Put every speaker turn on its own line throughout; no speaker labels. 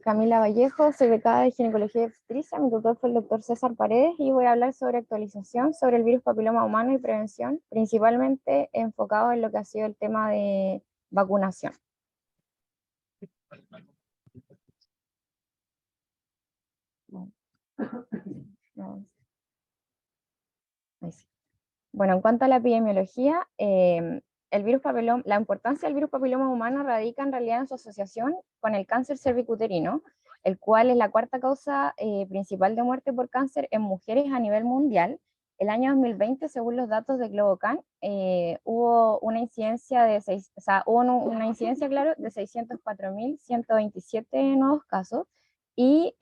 Camila Vallejo, soy becada de Ginecología y Obstetricia, mi tutor fue el doctor César Paredes y voy a hablar sobre actualización sobre el virus papiloma humano y prevención, principalmente enfocado en lo que ha sido el tema de vacunación. Bueno, en cuanto a la epidemiología, el virus papiloma, la importancia del virus papiloma humano radica en realidad en su asociación con el cáncer cervicuterino, el cual es la cuarta causa principal de muerte por cáncer en mujeres a nivel mundial. El año 2020, según los datos de GloboCan, hubo una incidencia de una incidencia, claro, de 604.127 nuevos casos y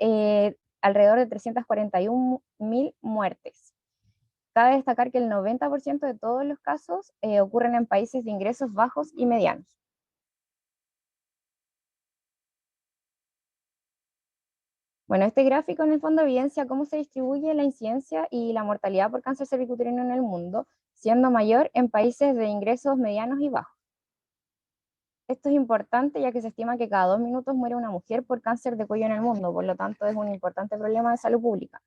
alrededor de 341.000 muertes. Cabe destacar que el 90% de todos los casos ocurren en países de ingresos bajos y medianos. Bueno, este gráfico en el fondo evidencia cómo se distribuye la incidencia y la mortalidad por cáncer cervicuterino en el mundo, siendo mayor en países de ingresos medianos y bajos. Esto es importante ya que se estima que cada 2 minutos muere una mujer por cáncer de cuello en el mundo, por lo tanto es un importante problema de salud pública.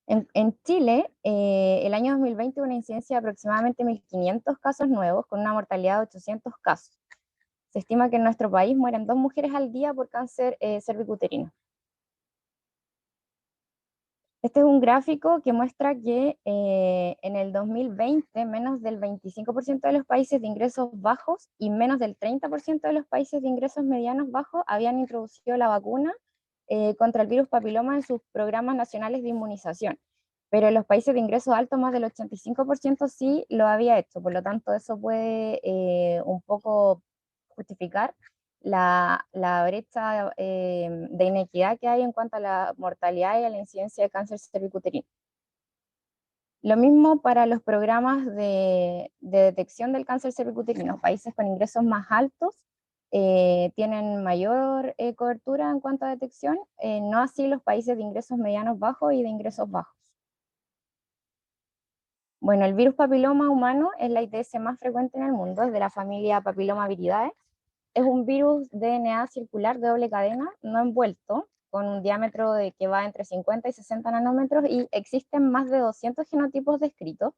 En Chile, el año 2020 hubo una incidencia de aproximadamente 1.500 casos nuevos, con una mortalidad de 800 casos. Se estima que en nuestro país mueren 2 mujeres al día por cáncer cervicuterino. Este es un gráfico que muestra que en el 2020 menos del 25% de los países de ingresos bajos y menos del 30% de los países de ingresos medianos bajos habían introducido la vacuna contra el virus papiloma en sus programas nacionales de inmunización. Pero en los países de ingresos altos más del 85% sí lo había hecho, por lo tanto eso puede un poco justificar la brecha de inequidad que hay en cuanto a la mortalidad y a la incidencia de cáncer cervicuterino. Lo mismo para los programas de detección del cáncer cervicuterino. Países con ingresos más altos tienen mayor cobertura en cuanto a detección, no así los países de ingresos medianos bajos y de ingresos bajos. Bueno, el virus papiloma humano es la ITS más frecuente en el mundo, es de la familia Papillomaviridae. Es un virus DNA circular de doble cadena, no envuelto, con un diámetro que va entre 50 y 60 nanómetros y existen más de 200 genotipos descritos.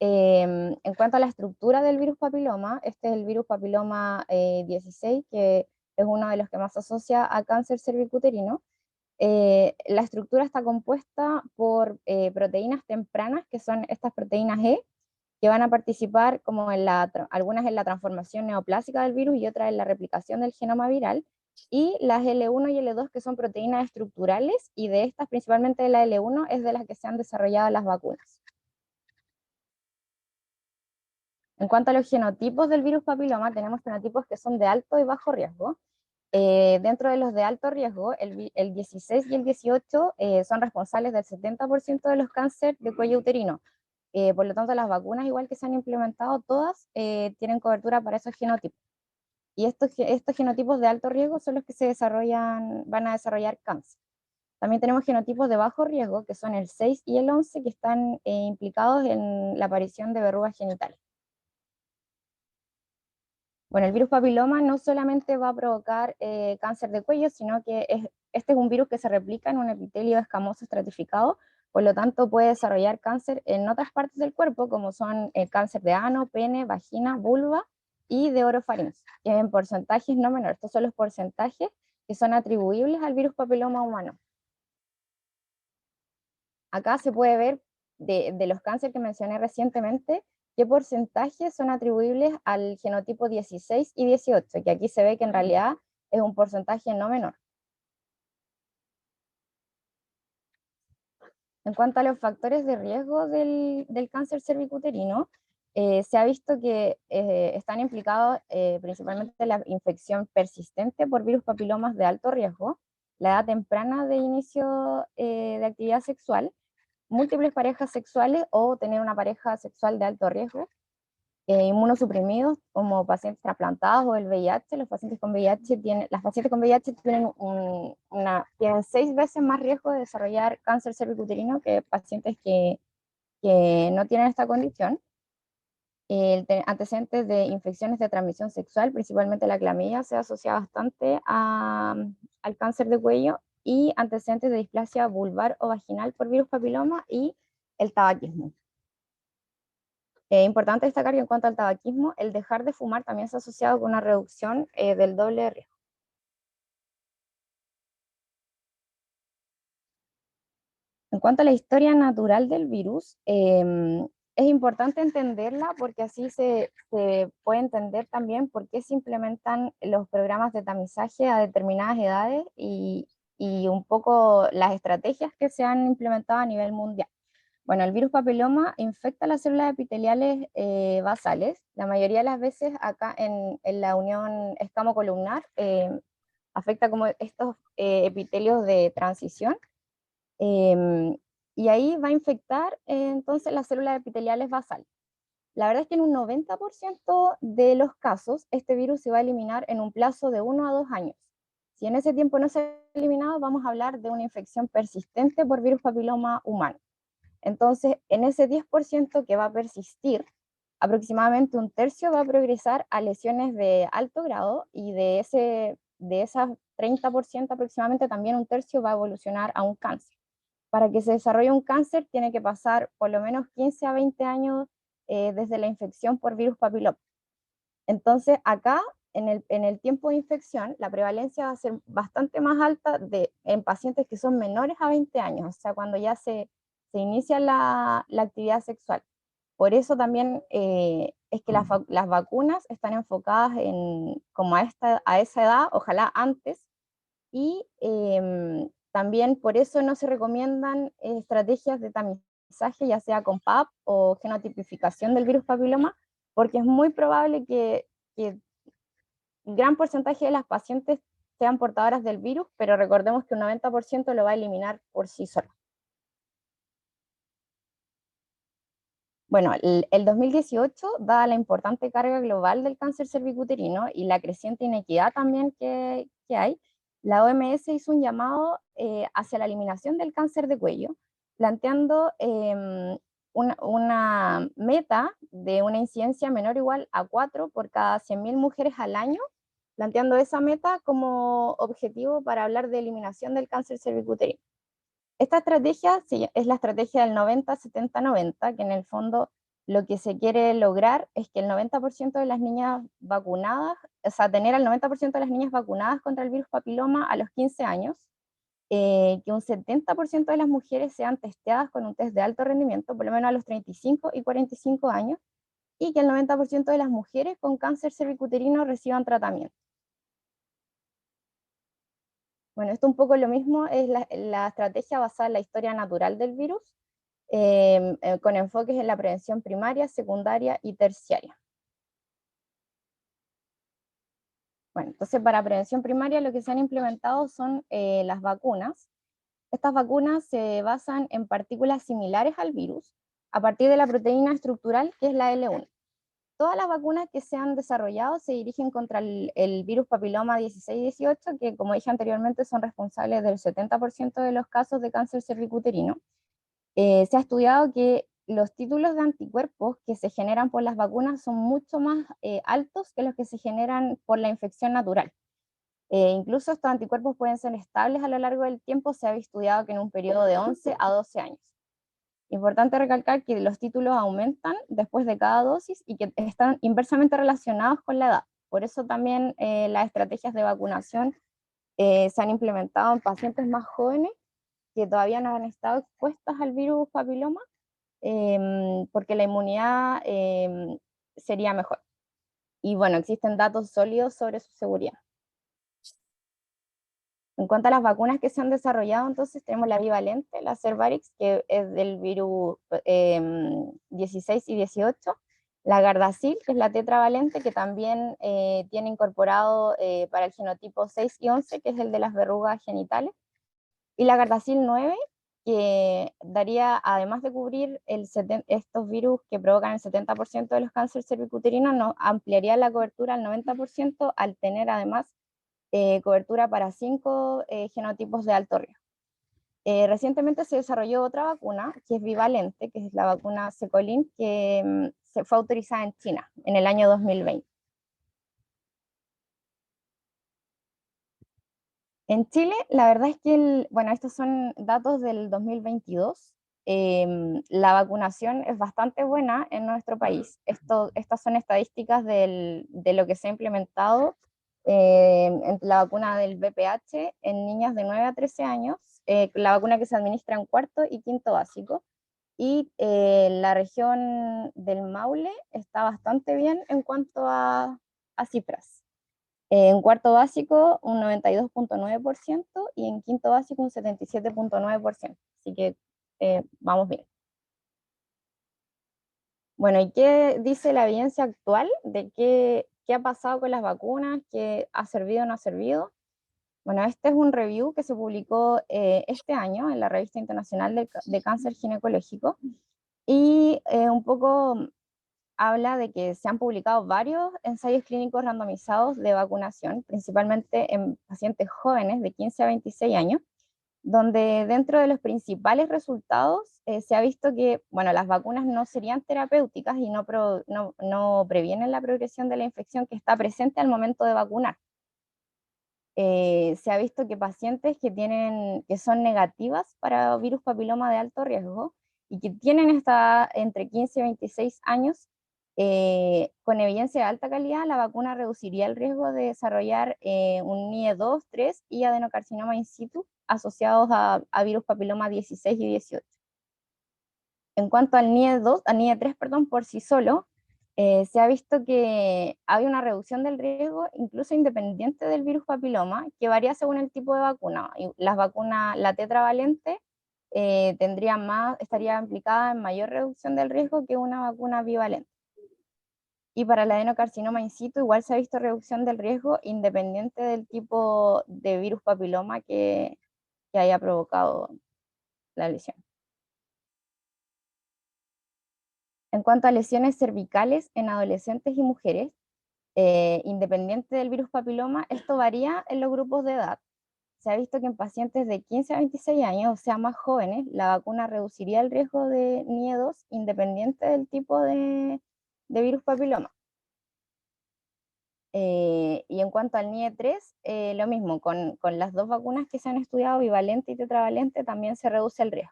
En cuanto a la estructura del virus papiloma, este es el virus papiloma 16, que es uno de los que más se asocia a cáncer cervicuterino. La estructura está compuesta por proteínas tempranas, que son estas proteínas E, que van a participar como algunas en la transformación neoplásica del virus y otras en la replicación del genoma viral, y las L1 y L2 que son proteínas estructurales, y de estas principalmente la L1 es de las que se han desarrollado las vacunas. En cuanto a los genotipos del virus papiloma, tenemos genotipos que son de alto y bajo riesgo. Dentro de los de alto riesgo, el 16 y el 18 son responsables del 70% de los cánceres de cuello uterino. Por lo tanto, las vacunas, igual que se han implementado, todas tienen cobertura para esos genotipos. Y estos genotipos de alto riesgo son los que van a desarrollar cáncer. También tenemos genotipos de bajo riesgo, que son el 6 y el 11, que están implicados en la aparición de verrugas genitales. Bueno, el virus papiloma no solamente va a provocar cáncer de cuello, sino que este es un virus que se replica en un epitelio escamoso estratificado, por lo tanto puede desarrollar cáncer en otras partes del cuerpo, como son el cáncer de ano, pene, vagina, vulva y de orofaringe, que en porcentajes no menores. Estos son los porcentajes que son atribuibles al virus papiloma humano. Acá se puede ver de los cánceres que mencioné recientemente, qué porcentajes son atribuibles al genotipo 16 y 18, que aquí se ve que en realidad es un porcentaje no menor. En cuanto a los factores de riesgo del cáncer cervicuterino, se ha visto que están implicados principalmente la infección persistente por virus papilomas de alto riesgo, la edad temprana de inicio de actividad sexual, múltiples parejas sexuales o tener una pareja sexual de alto riesgo, inmunosuprimidos como pacientes trasplantados o el VIH. Las pacientes con VIH tienen 6 veces más riesgo de desarrollar cáncer cervicuterino que pacientes que no tienen esta condición. Antecedentes de infecciones de transmisión sexual, principalmente la clamidia, se asocia bastante al al cáncer de cuello, y antecedentes de displasia vulvar o vaginal por virus papiloma, y el tabaquismo. Es importante destacar que en cuanto al tabaquismo, el dejar de fumar también se ha asociado con una reducción del doble de riesgo. En cuanto a la historia natural del virus, es importante entenderla porque así se puede entender también por qué se implementan los programas de tamizaje a determinadas edades y un poco las estrategias que se han implementado a nivel mundial. Bueno, el virus papiloma infecta las células epiteliales basales. La mayoría de las veces acá en la unión escamocolumnar afecta como estos epitelios de transición, eh, y ahí va a infectar entonces las células epiteliales basales. La verdad es que en un 90% de los casos este virus se va a eliminar en un plazo de 1 a 2 años. Si en ese tiempo no se ha eliminado, vamos a hablar de una infección persistente por virus papiloma humano. Entonces, en ese 10% que va a persistir, aproximadamente un tercio va a progresar a lesiones de alto grado, y de esas 30% aproximadamente también un tercio va a evolucionar a un cáncer. Para que se desarrolle un cáncer tiene que pasar por lo menos 15 a 20 años desde la infección por virus papiloma. Entonces, acá, en el tiempo de infección, la prevalencia va a ser bastante más alta en pacientes que son menores a 20 años, o sea, cuando ya se inicia la actividad sexual. Por eso también es que las vacunas están enfocadas como a esa edad, ojalá antes, y también por eso no se recomiendan estrategias de tamizaje, ya sea con PAP o genotipificación del virus papiloma, porque es muy probable que un gran porcentaje de las pacientes sean portadoras del virus, pero recordemos que un 90% lo va a eliminar por sí solo. Bueno, el 2018, dada la importante carga global del cáncer cervicuterino y la creciente inequidad también que hay, la OMS hizo un llamado hacia la eliminación del cáncer de cuello, planteando una meta de una incidencia menor o igual a 4 por cada 100.000 mujeres al año, planteando esa meta como objetivo para hablar de eliminación del cáncer cervicuterino. Esta estrategia es la estrategia del 90-70-90, que en el fondo lo que se quiere lograr es que el 90% de las niñas vacunadas, o sea, tener al 90% de las niñas vacunadas contra el virus papiloma a los 15 años, que un 70% de las mujeres sean testeadas con un test de alto rendimiento, por lo menos a los 35 y 45 años, y que el 90% de las mujeres con cáncer cervicuterino reciban tratamiento. Bueno, esto un poco lo mismo, es la estrategia basada en la historia natural del virus, con enfoques en la prevención primaria, secundaria y terciaria. Bueno, entonces para prevención primaria lo que se han implementado son las vacunas. Estas vacunas se basan en partículas similares al virus a partir de la proteína estructural que es la L1. Todas las vacunas que se han desarrollado se dirigen contra el virus papiloma 16-18, que como dije anteriormente son responsables del 70% de los casos de cáncer cervicuterino. Se ha estudiado que los títulos de anticuerpos que se generan por las vacunas son mucho más altos que los que se generan por la infección natural. Incluso estos anticuerpos pueden ser estables a lo largo del tiempo, se ha estudiado que en un periodo de 11 a 12 años. Importante recalcar que los títulos aumentan después de cada dosis y que están inversamente relacionados con la edad. Por eso también las estrategias de vacunación se han implementado en pacientes más jóvenes que todavía no han estado expuestas al virus papiloma, porque la inmunidad sería mejor. Y bueno, existen datos sólidos sobre su seguridad. En cuanto a las vacunas que se han desarrollado, entonces tenemos la bivalente, la Cervarix, que es del virus 16 y 18, la Gardasil, que es la tetravalente, que también tiene incorporado para el genotipo 6 y 11, que es el de las verrugas genitales, y la Gardasil 9, que daría, además de cubrir estos virus que provocan el 70% de los cánceres cervicuterinos, no, ampliaría la cobertura al 90% al tener además cobertura para 5 genotipos de alto riesgo. Recientemente se desarrolló otra vacuna que es bivalente, que es la vacuna Secolin, que se fue autorizada en China en el año 2020. En Chile, la verdad es que, bueno, estos son datos del 2022. La vacunación es bastante buena en nuestro país. Estas son estadísticas de lo que se ha implementado en la vacuna del VPH en niñas de 9 a 13 años, la vacuna que se administra en cuarto y quinto básico. Y la región del Maule está bastante bien en cuanto a cifras. En cuarto básico un 92,9% y en quinto básico un 77,9%. Así que vamos bien. Bueno, ¿y qué dice la evidencia actual de qué ha pasado con las vacunas? ¿Qué ha servido o no ha servido? Bueno, este es un review que se publicó este año en la Revista Internacional de Cáncer Ginecológico y un poco habla de que se han publicado varios ensayos clínicos randomizados de vacunación, principalmente en pacientes jóvenes de 15 a 26 años, donde dentro de los principales resultados se ha visto que, bueno, las vacunas no serían terapéuticas y no previenen la progresión de la infección que está presente al momento de vacunar. Se ha visto que pacientes que son negativas para virus papiloma de alto riesgo y que tienen entre 15 y 26 años, con evidencia de alta calidad, la vacuna reduciría el riesgo de desarrollar un NIE2, 3 y adenocarcinoma in situ asociados a virus papiloma 16 y 18. En cuanto al NIE3, perdón, por sí solo, se ha visto que hay una reducción del riesgo, incluso independiente del virus papiloma, que varía según el tipo de vacuna. Y las vacunas, la tetravalente, estaría implicada en mayor reducción del riesgo que una vacuna bivalente. Y para el adenocarcinoma in situ, igual se ha visto reducción del riesgo independiente del tipo de virus papiloma que haya provocado la lesión. En cuanto a lesiones cervicales en adolescentes y mujeres, independiente del virus papiloma, esto varía en los grupos de edad. Se ha visto que en pacientes de 15 a 26 años, o sea, más jóvenes, la vacuna reduciría el riesgo de NIE2 independiente del tipo de virus papiloma. Y en cuanto al NIE3, lo mismo, con las dos vacunas que se han estudiado, bivalente y tetravalente, también se reduce el riesgo.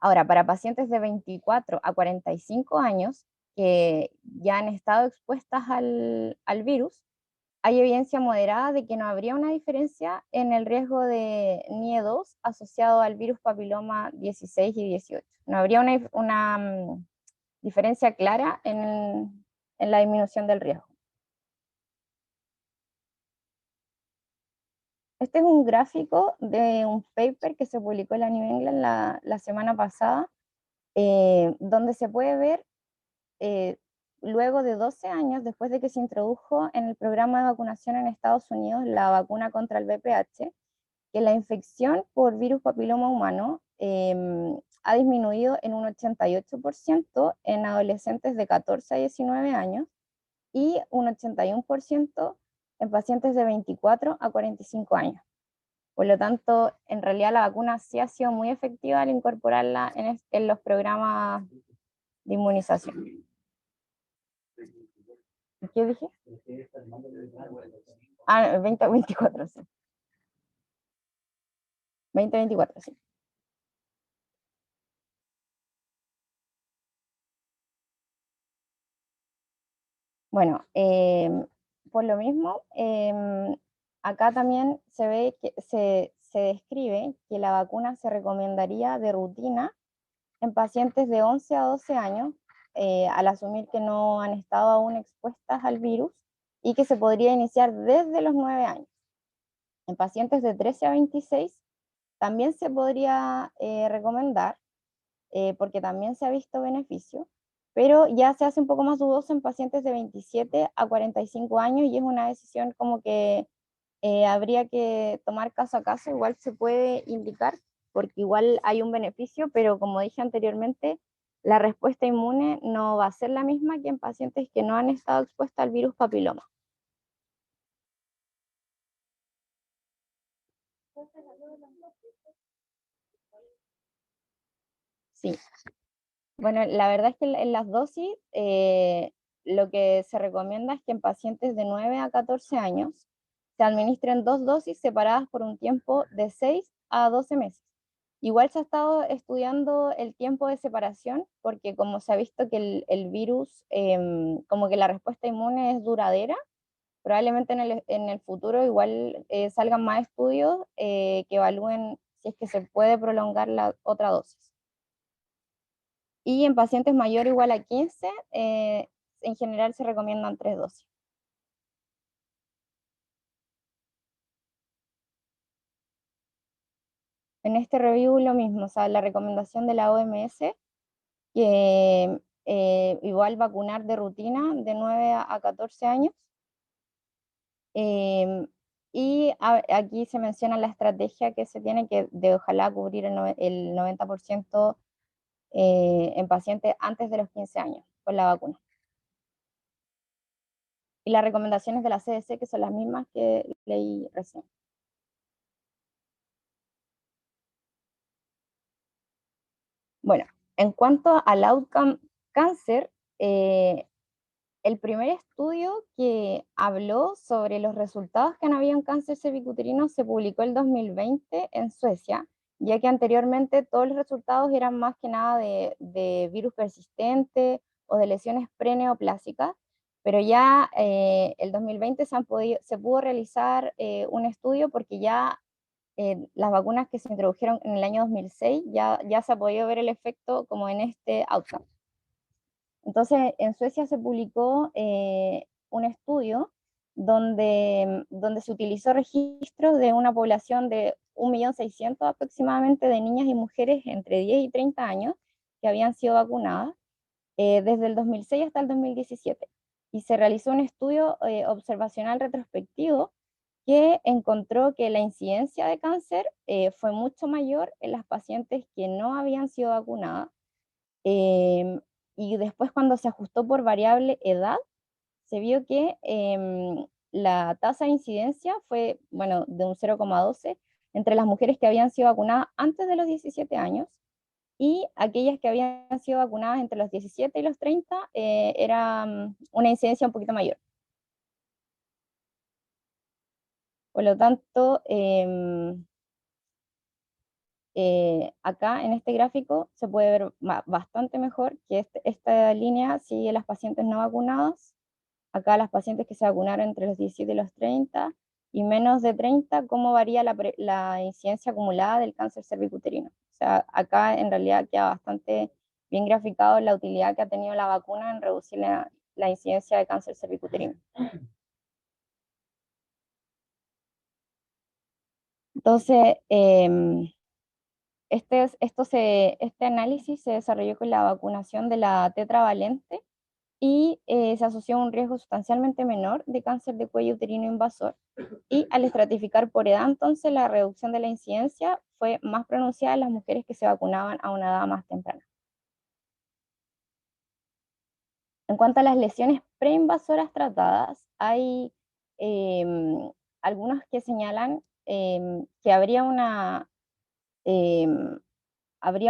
Ahora, para pacientes de 24 a 45 años que ya han estado expuestas al virus, hay evidencia moderada de que no habría una diferencia en el riesgo de NIE2 asociado al virus papiloma 16 y 18. No habría una diferencia clara en la disminución del riesgo. Este es un gráfico de un paper que se publicó en la New England la semana pasada, donde se puede ver eh, luego de 12 años, después de que se introdujo en el programa de vacunación en Estados Unidos la vacuna contra el VPH, que la infección por virus papiloma humano ha disminuido en un 88% en adolescentes de 14 a 19 años y un 81% en pacientes de 24 a 45 años. Por lo tanto, en realidad la vacuna sí ha sido muy efectiva al incorporarla en los programas de inmunización. ¿Qué dije? 2024, sí. 2024, sí. Bueno, por lo mismo, acá también se ve que se describe que la vacuna se recomendaría de rutina en pacientes de 11 a 12 años, al asumir que no han estado aún expuestas al virus y que se podría iniciar desde los 9 años. En pacientes de 13 a 26 también se podría recomendar, porque también se ha visto beneficio, pero ya se hace un poco más dudoso en pacientes de 27 a 45 años y es una decisión como que habría que tomar caso a caso, igual se puede indicar, porque igual hay un beneficio, pero como dije anteriormente, la respuesta inmune no va a ser la misma que en pacientes que no han estado expuestos al virus papiloma. Sí, bueno, la verdad es que en las dosis lo que se recomienda es que en pacientes de 9 a 14 años se administren 2 dosis separadas por un tiempo de 6 a 12 meses. Igual se ha estado estudiando el tiempo de separación, porque como se ha visto que el virus, como que la respuesta inmune es duradera, probablemente en el futuro igual salgan más estudios que evalúen si es que se puede prolongar la otra dosis. Y en pacientes mayor o igual a 15, en general se recomiendan 3 dosis. En este review lo mismo, o sea, la recomendación de la OMS, que igual vacunar de rutina de 9 a 14 años. Y aquí se menciona la estrategia que se tiene que de ojalá cubrir el 90% en pacientes antes de los 15 años con la vacuna. Y las recomendaciones de la CDC, que son las mismas que leí recién. Bueno, en cuanto al outcome cáncer, el primer estudio que habló sobre los resultados que han habido en cáncer cervicuterino se publicó el 2020 en Suecia, ya que anteriormente todos los resultados eran más que nada de virus persistente o de lesiones preneoplásicas, pero ya el 2020 se pudo realizar un estudio porque ya las vacunas que se introdujeron en el año 2006 ya se ha podido ver el efecto como en este outcome. Entonces, en Suecia se publicó un estudio donde se utilizó registros de una población de 1.600.000 aproximadamente de niñas y mujeres entre 10 y 30 años que habían sido vacunadas desde el 2006 hasta el 2017. Y se realizó un estudio observacional retrospectivo que encontró que la incidencia de cáncer fue mucho mayor en las pacientes que no habían sido vacunadas. Y después cuando se ajustó por variable edad, se vio que la tasa de incidencia fue, bueno, de un 0,12 entre las mujeres que habían sido vacunadas antes de los 17 años y aquellas que habían sido vacunadas entre los 17 y los 30, era una incidencia un poquito mayor. Por lo tanto, acá en este gráfico se puede ver bastante mejor que esta línea sigue las pacientes no vacunadas, acá las pacientes que se vacunaron entre los 17 y los 30, y menos de 30, cómo varía la incidencia acumulada del cáncer cervicuterino. O sea, acá en realidad queda bastante bien graficado la utilidad que ha tenido la vacuna en reducir la incidencia de cáncer cervicuterino. Entonces, este análisis se desarrolló con la vacunación de la tetravalente y se asoció a un riesgo sustancialmente menor de cáncer de cuello uterino invasor. Y al estratificar por edad, entonces, la reducción de la incidencia fue más pronunciada en las mujeres que se vacunaban a una edad más temprana. En cuanto a las lesiones preinvasoras tratadas, hay algunos que señalan que habría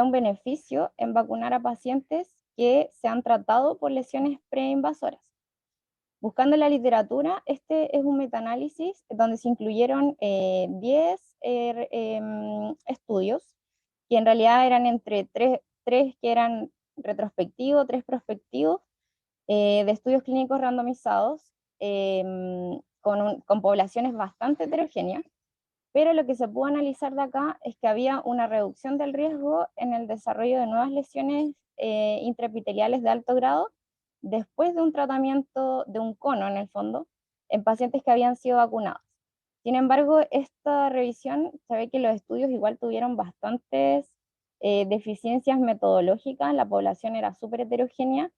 un beneficio en vacunar a pacientes que se han tratado por lesiones preinvasoras. Buscando en la literatura, este es un metaanálisis donde se incluyeron 10 estudios, que en realidad eran entre tres que eran retrospectivos, 3 prospectivos, de estudios clínicos randomizados, con poblaciones bastante heterogéneas, pero lo que se pudo analizar de acá es que había una reducción del riesgo en el desarrollo de nuevas lesiones intraepiteliales de alto grado después de un tratamiento de un cono, en el fondo, en pacientes que habían sido vacunados. Sin embargo, esta revisión se ve que los estudios igual tuvieron bastantes deficiencias metodológicas, la población era súper heterogénea,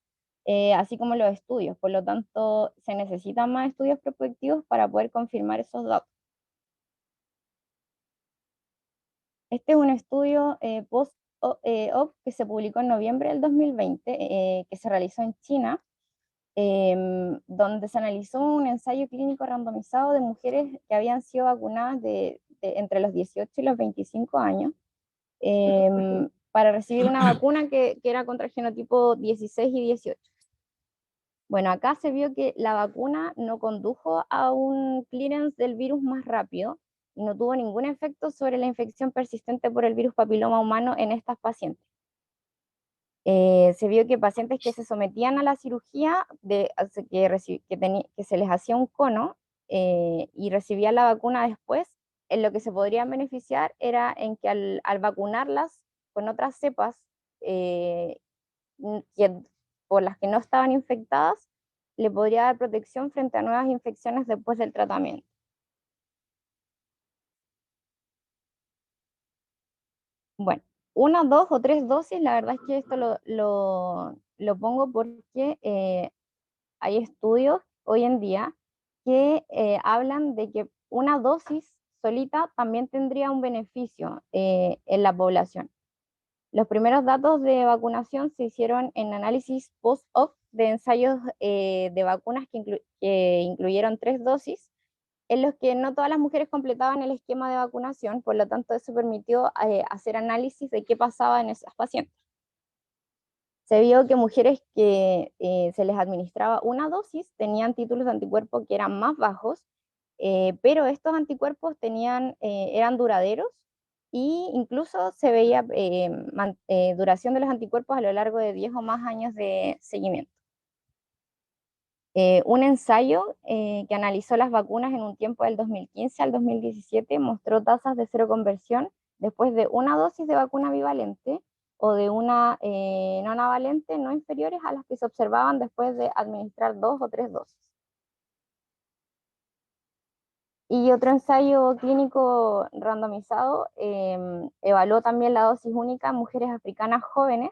así como los estudios, por lo tanto se necesitan más estudios prospectivos para poder confirmar esos datos. Este es un estudio post-hoc que se publicó en noviembre del 2020, que se realizó en China, donde se analizó un ensayo clínico randomizado de mujeres que habían sido vacunadas entre los 18 y los 25 años, para recibir una vacuna que era contra el genotipo 16 y 18. Bueno, acá se vio que la vacuna no condujo a un clearance del virus más rápido y no tuvo ningún efecto sobre la infección persistente por el virus papiloma humano en estas pacientes. Se vio que pacientes que se sometían a la cirugía, que se les hacía un cono y recibían la vacuna después, en lo que se podrían beneficiar era en que al vacunarlas con otras cepas eh, que, por las que no estaban infectadas, le podría dar protección frente a nuevas infecciones después del tratamiento. Bueno, una, dos o tres dosis, la verdad es que esto lo pongo porque hay estudios hoy en día que hablan de que una dosis solita también tendría un beneficio en la población. Los primeros datos de vacunación se hicieron en análisis post-hoc de ensayos de vacunas que incluyeron 3 dosis, en los que no todas las mujeres completaban el esquema de vacunación, por lo tanto eso permitió hacer análisis de qué pasaba en esas pacientes. Se vio que mujeres que se les administraba una dosis tenían títulos de anticuerpos que eran más bajos, pero estos anticuerpos eran duraderos e incluso se veía duración de los anticuerpos a lo largo de 10 o más años de seguimiento. Un ensayo que analizó las vacunas en un tiempo del 2015 al 2017 mostró tasas de cero conversión después de una dosis de vacuna bivalente o de una nonavalente no inferiores a las que se observaban después de administrar 2 o 3 dosis. Y otro ensayo clínico randomizado evaluó también la dosis única en mujeres africanas jóvenes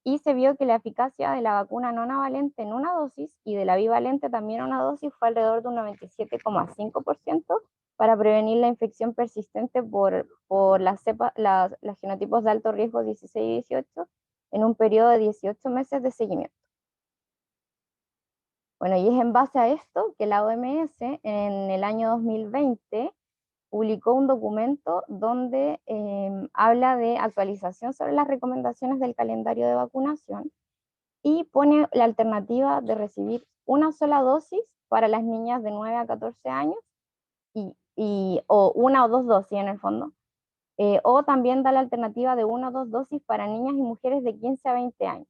y se vio que la eficacia de la vacuna nonavalente en una dosis y de la bivalente también en una dosis fue alrededor de un 97,5% para prevenir la infección persistente por los genotipos de alto riesgo 16 y 18 en un periodo de 18 meses de seguimiento. Bueno, y es en base a esto que la OMS en el año 2020 publicó un documento donde habla de actualización sobre las recomendaciones del calendario de vacunación y pone la alternativa de recibir una sola dosis para las niñas de 9 a 14 años o una o dos dosis en el fondo. O también da la alternativa de una o dos dosis para niñas y mujeres de 15 a 20 años.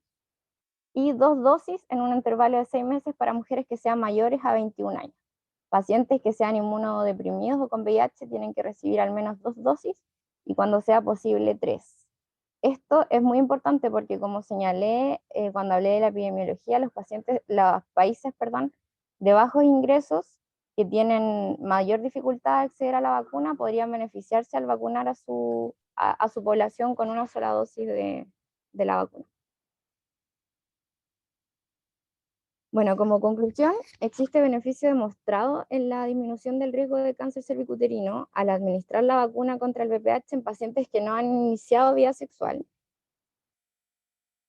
Y 2 dosis en un intervalo de 6 meses para mujeres que sean mayores a 21 años. Pacientes que sean inmunodeprimidos o con VIH tienen que recibir al menos 2 dosis y cuando sea posible 3. Esto es muy importante porque, como señalé cuando hablé de la epidemiología, los países, perdón, de bajos ingresos que tienen mayor dificultad de acceder a la vacuna podrían beneficiarse al vacunar a su población con una sola dosis de la vacuna. Bueno, como conclusión, existe beneficio demostrado en la disminución del riesgo de cáncer cervicuterino al administrar la vacuna contra el VPH en pacientes que no han iniciado vida sexual.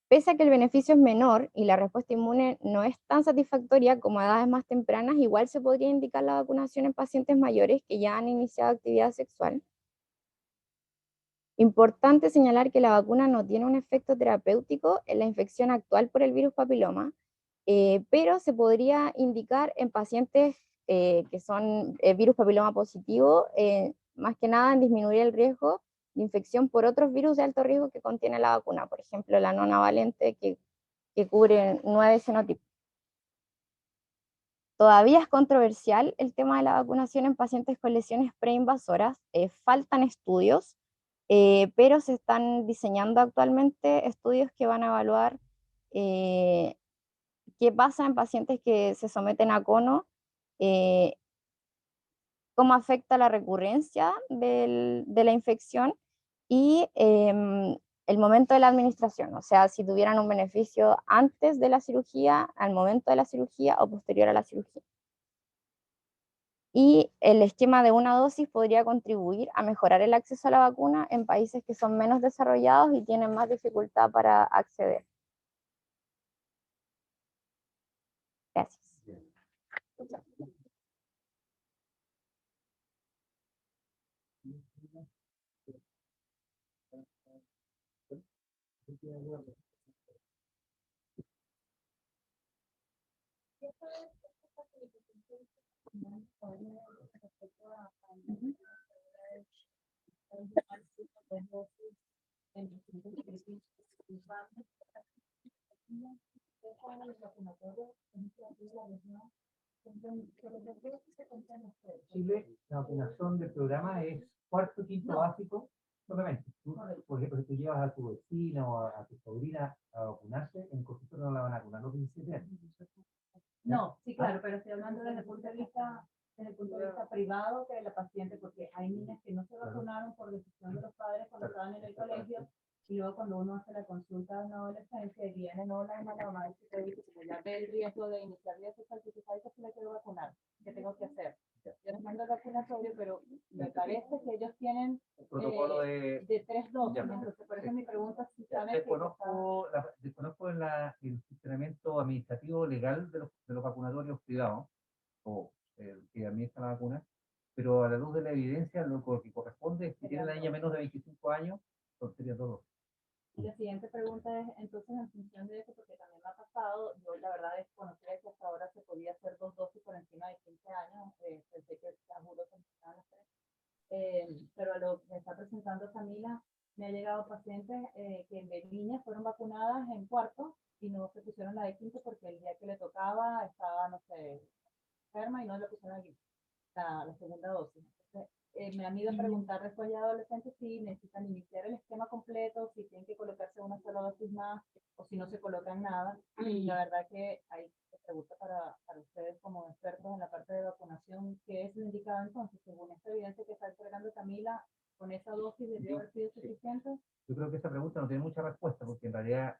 Pese a que el beneficio es menor y la respuesta inmune no es tan satisfactoria como a edades más tempranas, igual se podría indicar la vacunación en pacientes mayores que ya han iniciado actividad sexual. Importante señalar que la vacuna no tiene un efecto terapéutico en la infección actual por el virus papiloma, pero se podría indicar en pacientes que son virus papiloma positivo, más que nada en disminuir el riesgo de infección por otros virus de alto riesgo que contiene la vacuna, por ejemplo la nonavalente que cubre 9 fenotipos. Todavía es controversial el tema de la vacunación en pacientes con lesiones preinvasoras, faltan estudios, pero se están diseñando actualmente estudios que van a evaluar eh, qué pasa en pacientes que se someten a cono, eh, cómo afecta la recurrencia de la infección y el momento de la administración, o sea, si tuvieran un beneficio antes de la cirugía, al momento de la cirugía o posterior a la cirugía. Y el esquema de una dosis podría contribuir a mejorar el acceso a la vacuna en países que son menos desarrollados y tienen más dificultad para acceder. Gracias.
Chile, la vacunación del programa es cuarto, quinto básico, solamente. Tú, por ejemplo, si tú llevas a tu vecina o a tu sobrina a vacunarse, en Costa no la van a vacunar los 17 años.
No, sí, claro, pero estoy hablando desde el punto de vista privado que de la paciente, porque hay niñas que no se vacunaron por decisión de los padres cuando estaban en el colegio, y luego cuando uno hace la consulta de una adolescencia y viene no la mamá y te dice que ya ve el riesgo de iniciar riesgos artificiales, que se le quiero vacunar, ¿qué tengo que hacer? Yo les mando el vacunatorio, pero me parece que ellos tienen
Protocolo
de 3 dosis, entonces por eso mi pregunta es si saben
desconozco el funcionamiento administrativo legal de los vacunatorios privados o que administran la vacuna, pero a la luz de la evidencia lo que corresponde es que tiene la niña menos de 25 años, son serían dos dosis.
Y la siguiente pregunta es, entonces, en función de eso, porque también me ha pasado, yo la verdad desconocía que hasta ahora se podía hacer 2 dosis por encima de 15 años, pensé que seguro que funcionaban las 3. Pero a lo que me está presentando Camila, me ha llegado pacientes que de niñas fueron vacunadas en cuarto y no se pusieron la de quinto porque el día que le tocaba estaba, no sé, enferma y no le pusieron aquí la segunda dosis. Entonces, me han ido a preguntar después de adolescentes si necesitan iniciar el esquema completo, si tienen que colocarse una sola dosis más o si no se colocan nada. Y la verdad que hay pregunta para ustedes como expertos en la parte de vacunación, ¿qué es lo indicado entonces? Según esta evidencia que está entregando Camila, ¿con esa dosis debería haber sido suficiente?
Yo creo que esa pregunta no tiene mucha respuesta porque en realidad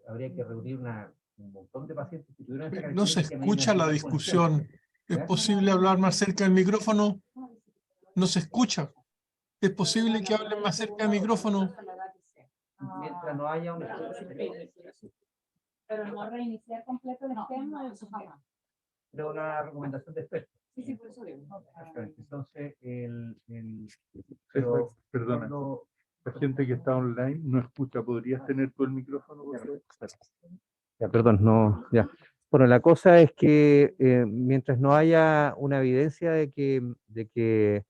habría que reunir un montón de pacientes que tuvieran esa
No se
característica
escucha la discusión. ¿Es posible hablar más cerca del micrófono? No se escucha. ¿Es posible que hablen más cerca del micrófono?
Mientras no haya un
Pero no reiniciar completo el esquema.
Pero una recomendación de expertos.
Sí, por eso digo.
Entonces,
Perdona, la gente que está online no escucha. ¿Podrías tener tú el micrófono, por favor?
Ya, perdón, no, ya. Bueno, la cosa es que mientras no haya una evidencia de que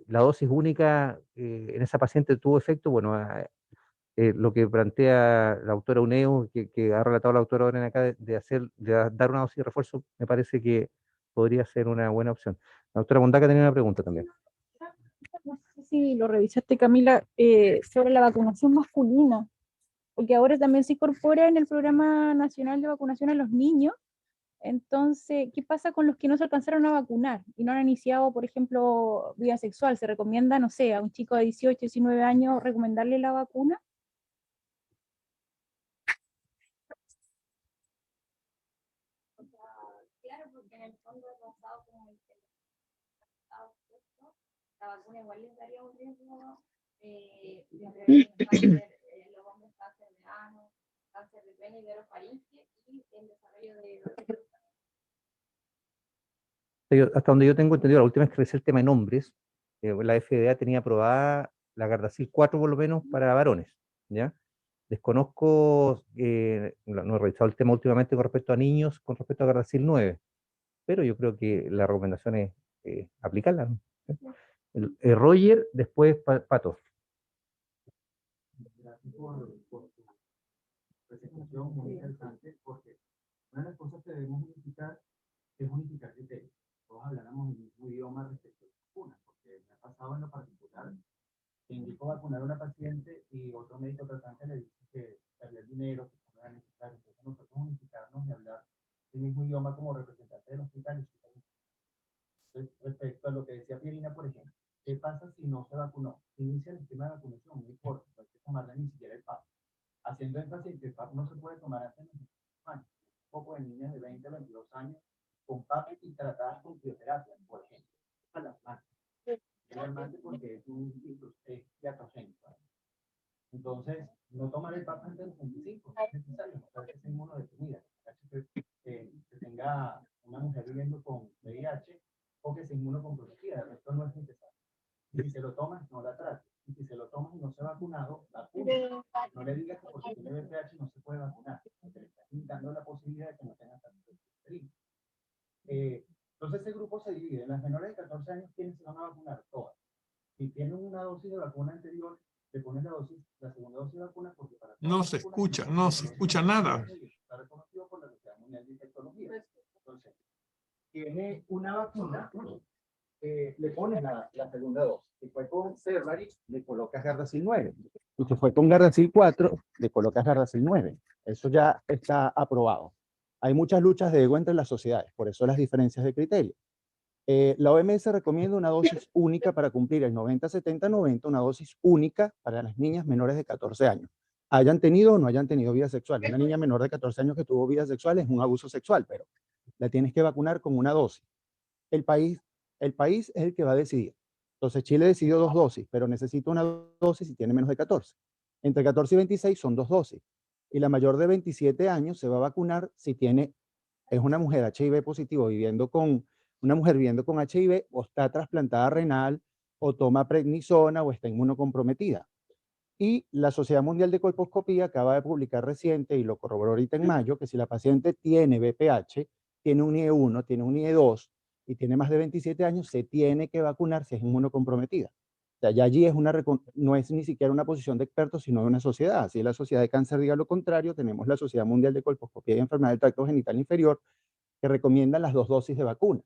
la dosis única en esa paciente tuvo efecto, bueno, lo que plantea la autora Uneu, que ha relatado la autora Oren acá, dar una dosis de refuerzo, me parece que podría ser una buena opción. La doctora Mondaca tenía una pregunta también.
No sé si lo revisaste, Camila, sobre la vacunación masculina, porque ahora también se incorpora en el Programa Nacional de Vacunación a los Niños. Entonces, ¿qué pasa con los que no se alcanzaron a vacunar y no han iniciado, por ejemplo, vida sexual? ¿Se recomienda, no sé, a un chico de 18, 19 años recomendarle la vacuna?
Claro, porque en el fondo es basado como el la vacuna igual les daría un riesgo de cáncer, los hombres cáncer de ano, cáncer de pene y de orofaringe y el desarrollo de...
Hasta donde yo tengo entendido, la última vez que revisé el tema en hombres, la FDA tenía aprobada la Gardasil 4 por lo menos para varones, ¿ya? Desconozco, no he revisado el tema últimamente con respecto a niños, con respecto a Gardasil 9, pero yo creo que la recomendación es aplicarla, ¿no? Roger, después Pato. Gracias por tu presentación muy interesante, porque una de las cosas que debemos unificar es unificar criterios. Todos habláramos el mismo idioma respecto a las vacunas, porque me ha pasado en lo particular que indico vacunar a una paciente y otro médico tratante le dice que perder dinero, que no era necesario. Entonces nosotros unificarnos y hablar el mismo idioma como representante del hospital. Entonces, respecto a lo que decía Pierina, por ejemplo, ¿qué pasa si no se vacunó? Inicia el sistema de vacunación, muy corto, no hay que tomarla ni siquiera el PAP. Haciendo énfasis en que el PAP no se puede tomar antes de los 25 años. Un poco de niñas de 20 a 22 años con PAP y tratadas con crioterapia, por ejemplo. Alarmante. Es alarmante porque es un diatogénico. Entonces, no tomar el PAP antes de los 25 es necesario, no puede ser inmunodefinida. Que tenga una mujer viviendo con VIH o que sea inmunocomprometida, esto no es necesario. Y si se lo tomas, no la trates. Y si se lo tomas y no se ha vacunado, vacuna. No le digas que porque tiene VPH no se puede vacunar, porque le estás dando la posibilidad de que no tenga tanto peligro. Entonces ese grupo se divide. En las menores de 14 años, ¿quiénes se van a vacunar? Todas. Si tienen una dosis de vacuna anterior, le ponen la segunda dosis de vacuna porque para
No se escucha, no se escucha nada.
está reconocido por la Sociedad Mundial de Infectología. Entonces, tiene una vacuna, le pones la segunda dosis. Si fue con Cervarix, le colocas Gardasil 9. Y si fue con Gardasil 4, le colocas Gardasil 9. Eso ya está aprobado. Hay muchas luchas de ego entre las sociedades, por eso las diferencias de criterio. La OMS recomienda una dosis única para cumplir el 90-70-90, una dosis única para las niñas menores de 14 años. Hayan tenido o no hayan tenido vida sexual. Una niña menor de 14 años que tuvo vida sexual es un abuso sexual, pero la tienes que vacunar con una dosis. El país es el que va a decidir. Entonces Chile decidió 2 dosis, pero necesita una dosis si tiene menos de 14. Entre 14 y 26 son 2 dosis. Y la mayor de 27 años se va a vacunar si es una mujer HIV positivo una mujer viviendo con HIV o está trasplantada renal o toma prednisona o está inmunocomprometida. Y la Sociedad Mundial de Colposcopía acaba de publicar reciente, y lo corroboró ahorita en mayo, que si la paciente tiene VPH, tiene un IE1, tiene un IE2 y tiene más de 27 años, se tiene que vacunar si es inmunocomprometida. O sea, ya allí no es ni siquiera una posición de expertos, sino de una sociedad. Si la Sociedad de Cáncer diga lo contrario, tenemos la Sociedad Mundial de Colposcopía y Enfermedad del Tracto Genital Inferior, que recomienda las 2 dosis de vacuna.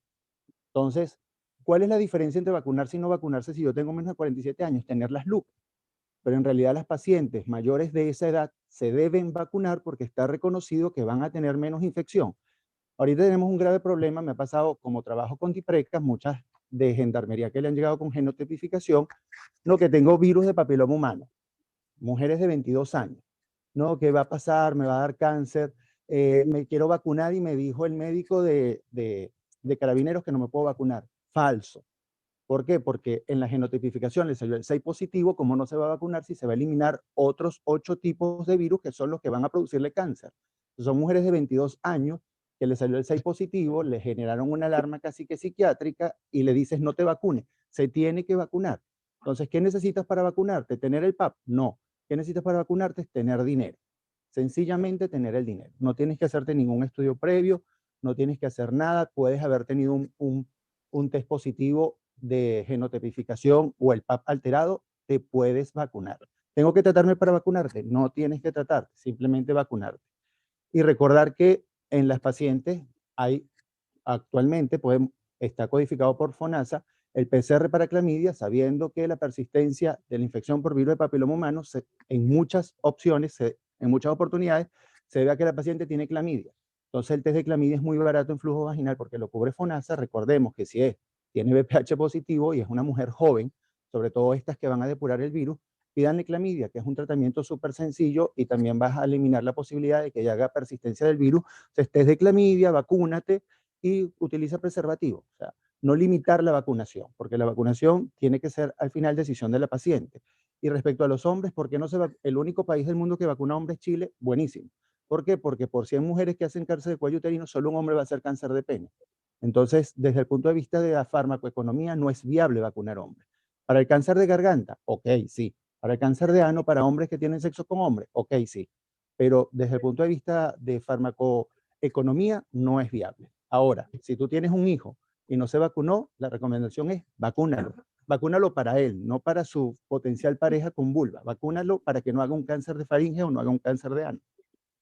Entonces, ¿cuál es la diferencia entre vacunarse y no vacunarse si yo tengo menos de 47 años? Tener las LUC. Pero en realidad las pacientes mayores de esa edad se deben vacunar porque está reconocido que van a tener menos infección. Ahorita tenemos un grave problema, me ha pasado como trabajo con DIPRECAS, muchas de gendarmería que le han llegado con genotipificación, no, que tengo virus de papiloma humano, mujeres de 22 años, no, ¿qué va a pasar? Me va a dar cáncer, me quiero vacunar y me dijo el médico de Carabineros que no me puedo vacunar. Falso. ¿Por qué? Porque en la genotipificación le salió el 6 positivo, ¿cómo no se va a vacunar si se va a eliminar otros 8 tipos de virus que son los que van a producirle cáncer? Son mujeres de 22 años que le salió el 6 positivo, le generaron una alarma casi que psiquiátrica y le dices no te vacunes, se tiene que vacunar. Entonces, ¿qué necesitas para vacunarte? ¿Tener el PAP? No. ¿Qué necesitas para vacunarte? Tener dinero. Sencillamente tener el dinero. No tienes que hacerte ningún estudio previo, no tienes que hacer nada, puedes haber tenido un test positivo de genotipificación o el PAP alterado, te puedes vacunar. ¿Tengo que tratarme para vacunarte? No tienes que tratarte, simplemente vacunarte. Y recordar que en las pacientes actualmente está codificado por FONASA el PCR para clamidia, sabiendo que la persistencia de la infección por virus de papiloma humano en muchas opciones, en muchas oportunidades, se ve a que la paciente tiene clamidia. Entonces el test de clamidia es muy barato en flujo vaginal porque lo cubre FONASA. Recordemos que si tiene VPH positivo y es una mujer joven, sobre todo estas que van a depurar el virus, pídanle clamidia, que es un tratamiento súper sencillo y también vas a eliminar la posibilidad de que ya haga persistencia del virus. Entonces, test de clamidia, vacúnate y utiliza preservativo. O sea, no limitar la vacunación, porque la vacunación tiene que ser al final decisión de la paciente. Y respecto a los hombres, ¿por qué no el único país del mundo que vacuna a hombres es Chile? Buenísimo. ¿Por qué? Porque por 100 mujeres que hacen cáncer de cuello uterino, solo un hombre va a hacer cáncer de pene. Entonces, desde el punto de vista de la farmacoeconomía, no es viable vacunar hombres. Para el cáncer de garganta, ok, sí. Para el cáncer de ano, para hombres que tienen sexo con hombres, ok, sí. Pero desde el punto de vista de farmacoeconomía, no es viable. Ahora, si tú tienes un hijo y no se vacunó, la recomendación es vacúnalo. Vacúnalo para él, no para su potencial pareja con vulva. Vacúnalo para que no haga un cáncer de faringe o no haga un cáncer de ano.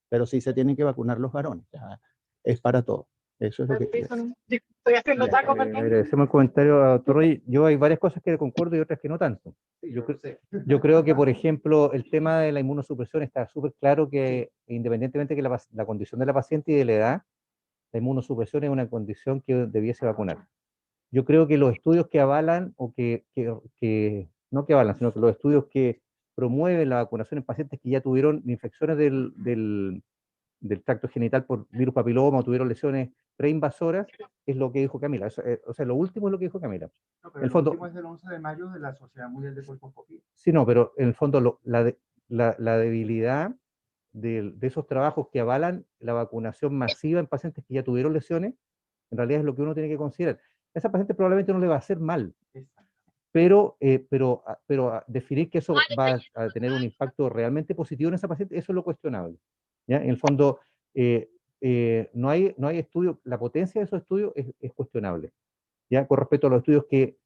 Pero sí se tienen que vacunar los varones. Ya, es para todo. Eso es lo que quiero.
Estoy haciendo taco,
Agradecemos el comentario a Torroy. Yo hay varias cosas que concuerdo y otras que no tanto. Yo creo que, por ejemplo, el tema de la inmunosupresión está súper claro que independientemente de la condición de la paciente y de la edad, la inmunosupresión es una condición que debiese vacunar. Yo creo que los estudios que avalan, o no que avalan, sino que los estudios que promueven la vacunación en pacientes que ya tuvieron infecciones del tracto genital por virus papiloma o tuvieron lesiones preinvasoras, es lo que dijo Camila. O sea, lo último es lo que dijo Camila.
No, pero el
fondo,
último es del 11 de mayo de la Sociedad Mundial de Colposcopía.
Sí, no, pero en el fondo la debilidad de esos trabajos que avalan la vacunación masiva en pacientes que ya tuvieron lesiones, en realidad es lo que uno tiene que considerar. A esa paciente probablemente no le va a hacer mal, definir que eso va a tener un impacto realmente positivo en esa paciente, eso es lo cuestionable. ¿Ya? En el fondo, no hay estudio, la potencia de esos estudios es cuestionable. ¿Ya? Con respecto a los estudios que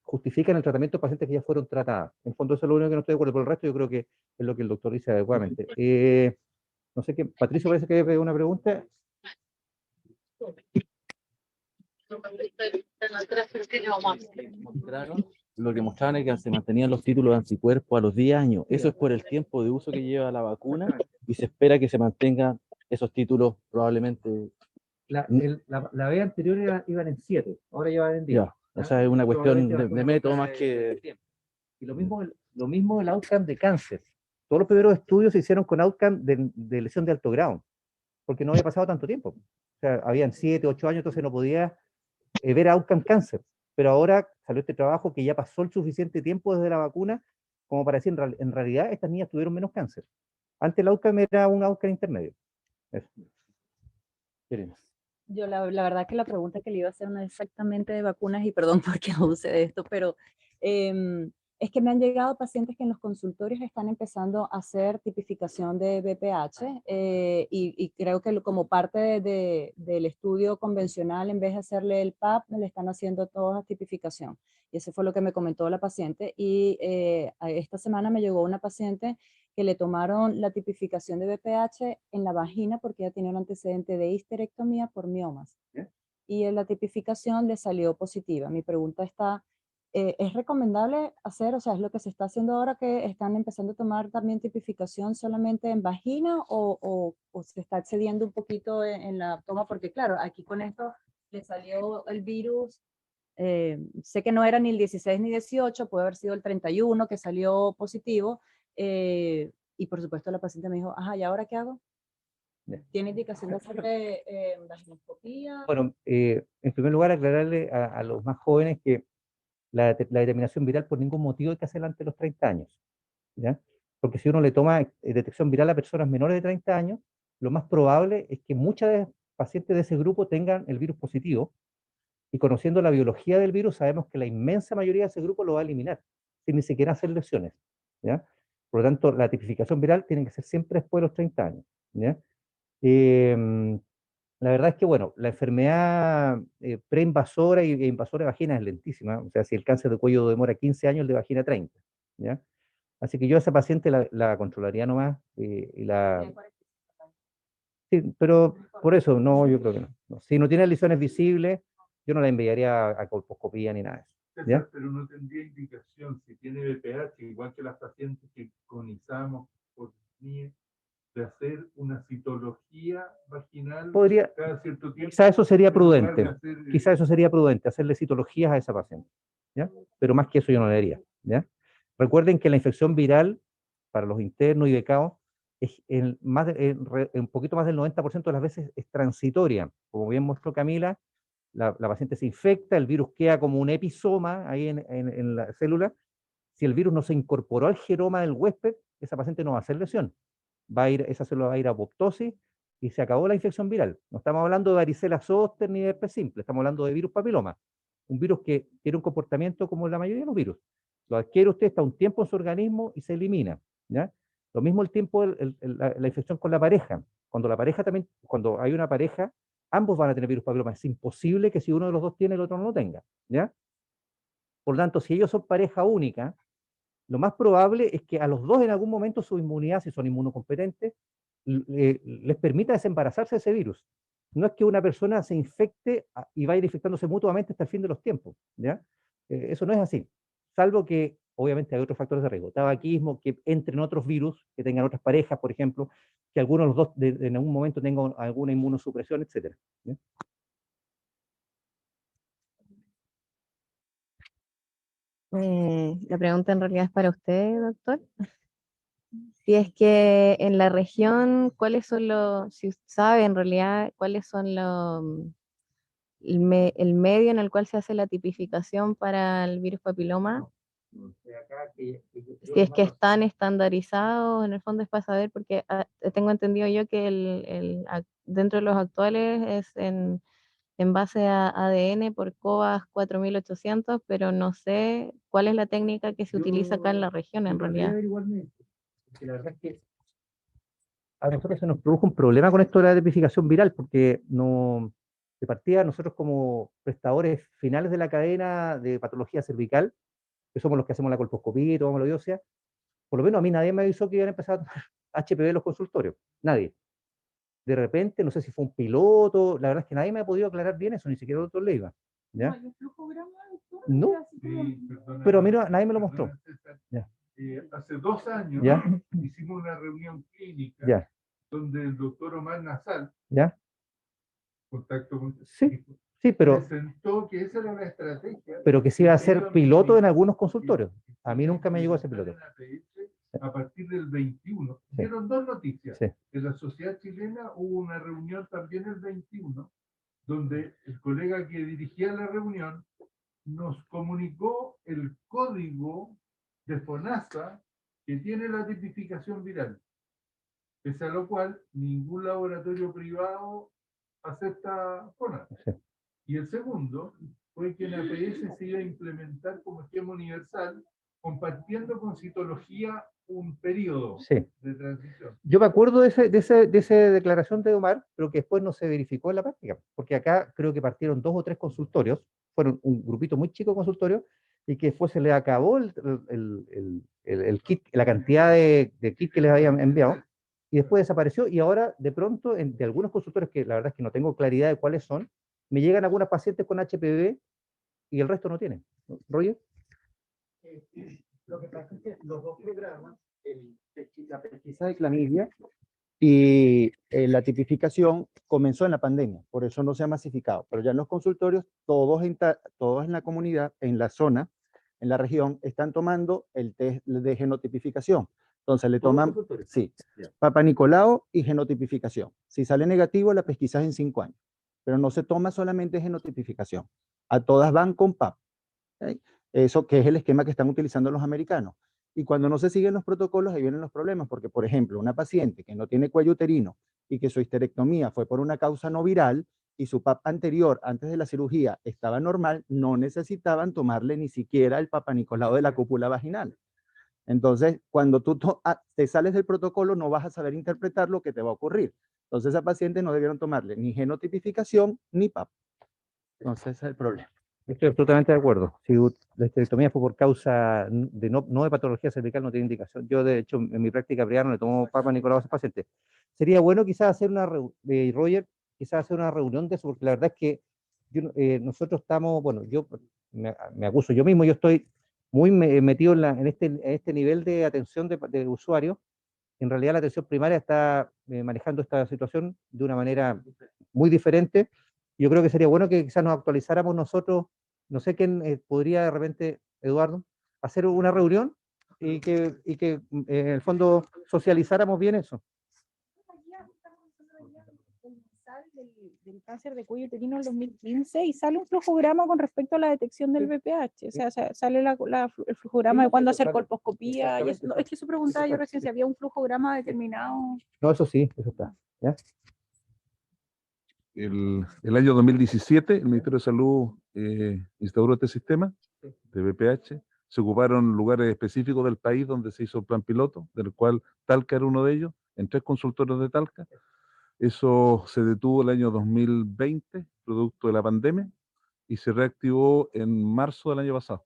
justifican el tratamiento de pacientes que ya fueron tratadas. En el fondo, eso es lo único que no estoy de acuerdo. Por el resto, yo creo que es lo que el doctor dice adecuadamente. No sé qué, Patricio parece que hay una pregunta.
Lo que mostraban es que se mantenían los títulos de anticuerpos a los 10 años. Eso es por el tiempo de uso que lleva la vacuna y se espera que se mantengan esos títulos probablemente.
La vez anterior iban en 7, ahora ya van en 10.
Ya, o sea, es una cuestión de método más que...
Y lo mismo el outcome de cáncer. Todos los primeros estudios se hicieron con outcome de lesión de alto grado, porque no había pasado tanto tiempo. O sea, habían 7, 8 años, entonces no podía ver outcome cáncer. Pero ahora salió este trabajo que ya pasó el suficiente tiempo desde la vacuna como para decir, en realidad estas niñas tuvieron menos cáncer. Antes el outcome era un outcome intermedio. Eso.
Yo la verdad que la pregunta que le iba a hacer no es exactamente de vacunas, y perdón porque abuse de esto, pero es que me han llegado pacientes que en los consultorios están empezando a hacer tipificación de BPH y creo que como parte del estudio convencional, en vez de hacerle el PAP, le están haciendo toda tipificación. Y eso fue lo que me comentó la paciente. Y esta semana me llegó una paciente que le tomaron la tipificación de BPH en la vagina porque ella tenía un antecedente de histerectomía por miomas. Y en la tipificación le salió positiva. Mi pregunta está, ¿es recomendable hacer, o sea, es lo que se está haciendo ahora, que están empezando a tomar también tipificación solamente en vagina o se está excediendo un poquito en la toma? Porque claro, aquí con esto le salió el virus, sé que no era ni el 16 ni 18, puede haber sido el 31 que salió positivo, y por supuesto la paciente me dijo, ajá, ¿y ahora qué hago? ¿Tiene indicación de hacerle vaginoscopía?
Bueno, en primer lugar, aclararle a los más jóvenes que la determinación viral por ningún motivo hay que hacerla antes de los 30 años. ¿Ya? Porque si uno le toma detección viral a personas menores de 30 años, lo más probable es que muchas pacientes de ese grupo tengan el virus positivo, y conociendo la biología del virus sabemos que la inmensa mayoría de ese grupo lo va a eliminar, sin ni siquiera hacer lesiones. ¿Ya? Por lo tanto, la tipificación viral tiene que ser siempre después de los 30 años. ¿Ya? La verdad es que, bueno, la enfermedad preinvasora e invasora de vagina es lentísima. O sea, si el cáncer de cuello demora 15 años, el de vagina 30. ¿Ya? Así que yo a esa paciente la controlaría nomás. Sí, pero por eso, no, yo creo que no. Si no tiene lesiones visibles, yo no la enviaría a colposcopía ni nada de eso. ¿Ya?
Pero no tendría indicación si tiene BPH, igual que las pacientes que conizamos por NIE, de hacer una citología vaginal cada cierto tiempo.
Quizá eso sería prudente. Quizá eso sería prudente, hacerle citologías a esa paciente. ¿Ya? Pero más que eso yo no le haría. ¿Ya? Recuerden que la infección viral para los internos y becados es un poquito más del 90% de las veces es transitoria. Como bien mostró Camila, la paciente se infecta, el virus queda como un episoma ahí en la célula. Si el virus no se incorporó al genoma del huésped, esa paciente no va a hacer lesión. Esa célula va a ir a apoptosis y se acabó la infección viral. No estamos hablando de varicela zoster ni de herpes simple, estamos hablando de virus papiloma. Un virus que tiene un comportamiento como la mayoría de los virus. Lo adquiere usted, está un tiempo en su organismo y se elimina. ¿Ya? Lo mismo el tiempo, la infección con la pareja. Cuando hay una pareja, ambos van a tener virus papiloma. Es imposible que si uno de los dos tiene, el otro no lo tenga. ¿Ya? Por lo tanto, si ellos son pareja única, lo más probable es que a los dos en algún momento su inmunidad, si son inmunocompetentes, les permita desembarazarse de ese virus. No es que una persona se infecte y va a ir infectándose mutuamente hasta el fin de los tiempos. ¿Ya? Eso no es así. Salvo que, obviamente, hay otros factores de riesgo. Tabaquismo, que entren otros virus, que tengan otras parejas, por ejemplo, que alguno de los dos en algún momento tengan alguna inmunosupresión, etc. ¿Ya?
La pregunta en realidad es para usted, doctor. Si es que en la región, ¿cuáles son si usted sabe en realidad cuáles son el medio en el cual se hace la tipificación para el virus papiloma? Si es que están estandarizados, en el fondo es para saber, porque tengo entendido yo que dentro de los actuales es en
en base a ADN por COVAS 4800, pero no sé cuál es la técnica que se utiliza acá en la región en realidad.
Porque la verdad es que a nosotros se nos produjo un problema con esto de la tipificación viral, porque no, de partida nosotros como prestadores finales de la cadena de patología cervical, que somos los que hacemos la colposcopía y tomamos la biopsia, por lo menos a mí nadie me avisó que iban a empezar a tomar HPV en los consultorios, nadie. De repente, no sé si fue un piloto, la verdad es que nadie me ha podido aclarar bien eso, ni siquiera el doctor Leiva. ¿Ya? No, pero a mí nadie me lo mostró. Ya.
Hace 2 años
¿Ya?
hicimos una reunión clínica
¿Ya?
donde el doctor Omar Nazal,
¿Ya?
contacto con
Sí, sí, pero
presentó que esa era la estrategia.
pero que se iba a hacer piloto en algunos consultorios. A mí nunca me llegó ese piloto.
A partir del 21.
Sí.
Dieron 2 noticias.
Sí.
En la sociedad chilena hubo una reunión también el 21, donde el colega que dirigía la reunión nos comunicó el código de FONASA que tiene la tipificación viral, pese a lo cual ningún laboratorio privado acepta FONASA.
Sí.
Y el segundo fue que en APS se iba a implementar como esquema universal, compartiendo con citología un periodo
Sí.
de transición.
Yo me acuerdo de esa declaración de Omar, pero que después no se verificó en la práctica, porque acá creo que partieron 2 o 3 consultorios, fueron un grupito muy chico de consultorios, y que después se les acabó el kit, la cantidad de kit que les habían enviado, y después desapareció, y ahora de pronto, de algunos consultorios que la verdad es que no tengo claridad de cuáles son, me llegan algunas pacientes con HPV y el resto no tienen. ¿Roger?
Lo que pasa es que los 2 programas, la pesquisa de clamidia y la tipificación comenzó en la pandemia, por eso no se ha masificado, pero ya en los consultorios, todos en la comunidad, en la zona, en la región, están tomando el test de genotipificación. Entonces le toman, sí, Papa Nicolau y genotipificación. Si sale negativo, la pesquisa es en 5 años, pero no se toma solamente genotipificación. A todas van con PAP. ¿Okay? Eso que es el esquema que están utilizando los americanos. Y cuando no se siguen los protocolos, ahí vienen los problemas, porque, por ejemplo, una paciente que no tiene cuello uterino y que su histerectomía fue por una causa no viral y su PAP anterior, antes de la cirugía, estaba normal, no necesitaban tomarle ni siquiera el Papa Nicolau de la cúpula vaginal. Entonces, cuando tú te sales del protocolo, no vas a saber interpretar lo que te va a ocurrir. Entonces, a esa paciente no debieron tomarle ni genotipificación ni PAP. Entonces, ese es el problema.
Estoy absolutamente de acuerdo. Si la histerectomía fue por causa de no de patología cervical, no tiene indicación. Yo, de hecho, en mi práctica privada no le tomo Papa Nicolau a ese paciente. Sería bueno quizás hacer Roger, quizás hacer una reunión de eso, porque la verdad es que nosotros estamos, bueno, yo me acuso yo mismo, yo estoy muy metido en este nivel de atención de usuarios. En realidad la atención primaria está manejando esta situación de una manera muy diferente. Yo creo que sería bueno que quizás nos actualizáramos nosotros, no sé quién podría de repente, Eduardo, hacer una reunión y que en el fondo socializáramos bien eso.
Del cáncer de cuello uterino en 2015 y sale un flujograma con respecto a la detección del VPH, o sea, sale el flujograma de cuándo hacer colposcopía, y eso, es que eso preguntaba yo recién si había un flujograma determinado.
No, eso sí, eso está. ¿Ya?
El año 2017, el Ministerio de Salud instauró este sistema de VPH. Se ocuparon lugares específicos del país donde se hizo el plan piloto, del cual Talca era uno de ellos, en 3 consultorios de Talca. Eso se detuvo el año 2020, producto de la pandemia, y se reactivó en marzo del año pasado,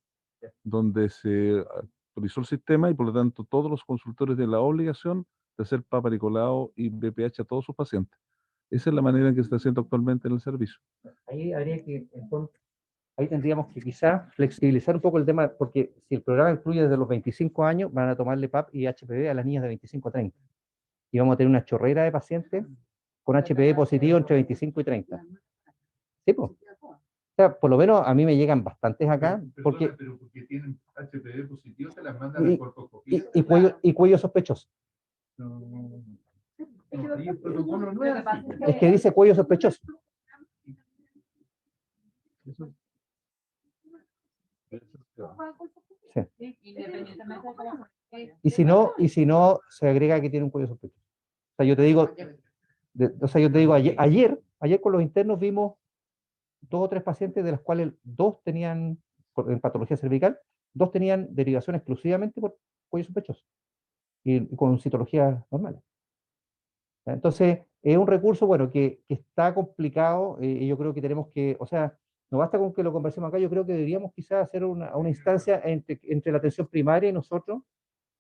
donde se actualizó el sistema y por lo tanto todos los consultores tienen la obligación de hacer Papa Nicolau y VPH a todos sus pacientes. Esa es la manera en que se está haciendo actualmente en el servicio.
Ahí habría que, entonces, ahí tendríamos que quizás flexibilizar un poco el tema, porque si el programa incluye desde los 25 años, van a tomarle PAP y HPV a las niñas de 25 a 30. Y vamos a tener una chorrera de pacientes con HPV positivo entre 25 y 30. Sí, pues. O sea, por lo menos a mí me llegan bastantes acá.
Pero porque tienen HPV positivo, se las mandan a colposcopía.
Y cuello sospechoso. Es que dice cuello sospechoso. Sí. Y si no, se agrega que tiene un cuello sospechoso. O sea, yo te digo, ayer con los internos vimos 2 o 3 pacientes, de las cuales 2 tenían, en patología cervical, 2 tenían derivación exclusivamente por cuello sospechoso y con citología normal. Entonces, es un recurso, bueno, que está complicado, y yo creo que tenemos que, o sea, no basta con que lo conversemos acá, yo creo que deberíamos quizás hacer una instancia entre la atención primaria y nosotros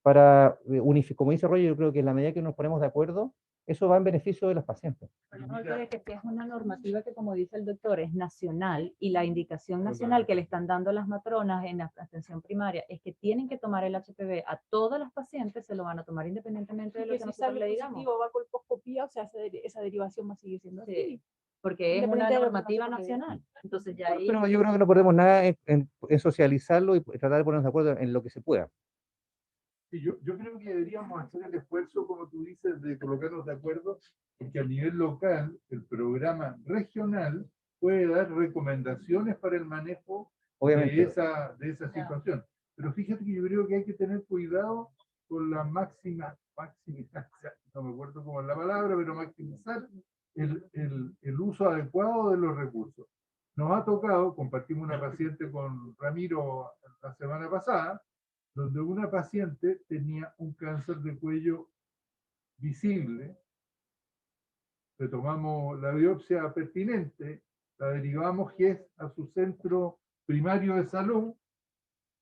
para unificar, como dice Roger, yo creo que en la medida que nos ponemos de acuerdo, eso va en beneficio de los pacientes.
Pero no olvide que si es una normativa que, como dice el doctor, es nacional, y la indicación nacional que le están dando las matronas en la atención primaria es que tienen que tomar el HPV a todas las pacientes, se lo van a tomar independientemente de lo que
si
nosotros
sale
le digamos.
positivo va colposcopía, o sea, esa derivación va a seguir siendo así.
Sí, porque es una
Independiente de lo que
normativa
nosotros le digamos.
nacional. Entonces ya ahí...
Pero yo creo que no perdemos nada en socializarlo y tratar de ponernos de acuerdo en lo que se pueda.
Sí, yo creo que deberíamos hacer el esfuerzo, como tú dices, de colocarnos de acuerdo, porque a nivel local, el programa regional puede dar recomendaciones para el manejo
Obviamente.
de esa situación. Pero fíjate que yo creo que hay que tener cuidado con la maximizar, no me acuerdo cómo es la palabra, pero maximizar el uso adecuado de los recursos. Nos ha tocado, compartimos una paciente con Ramiro la semana pasada, donde una paciente tenía un cáncer de cuello visible, le tomamos la biopsia pertinente, la derivamos a su centro primario de salud,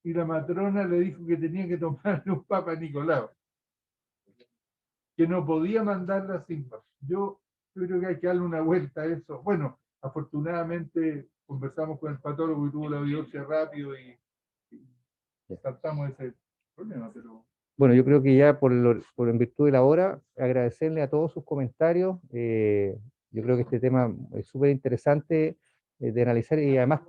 y la matrona le dijo que tenía que tomarle un Papa Nicolau, que no podía mandarla sin más. Yo creo que hay que darle una vuelta a eso. Bueno, afortunadamente conversamos con el patólogo y tuvo la biopsia rápido y saltamos ese problema, pero...
Bueno, yo creo que ya por en virtud de la hora, agradecerle a todos sus comentarios. Yo creo que este tema es súper interesante de analizar, y además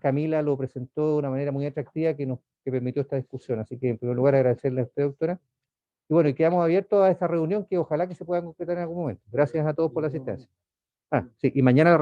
Camila lo presentó de una manera muy atractiva que permitió esta discusión. Así que en primer lugar agradecerle a usted, doctora. Y bueno, y quedamos abiertos a esta reunión que ojalá que se pueda concretar en algún momento. Gracias a todos por la asistencia. Sí, y mañana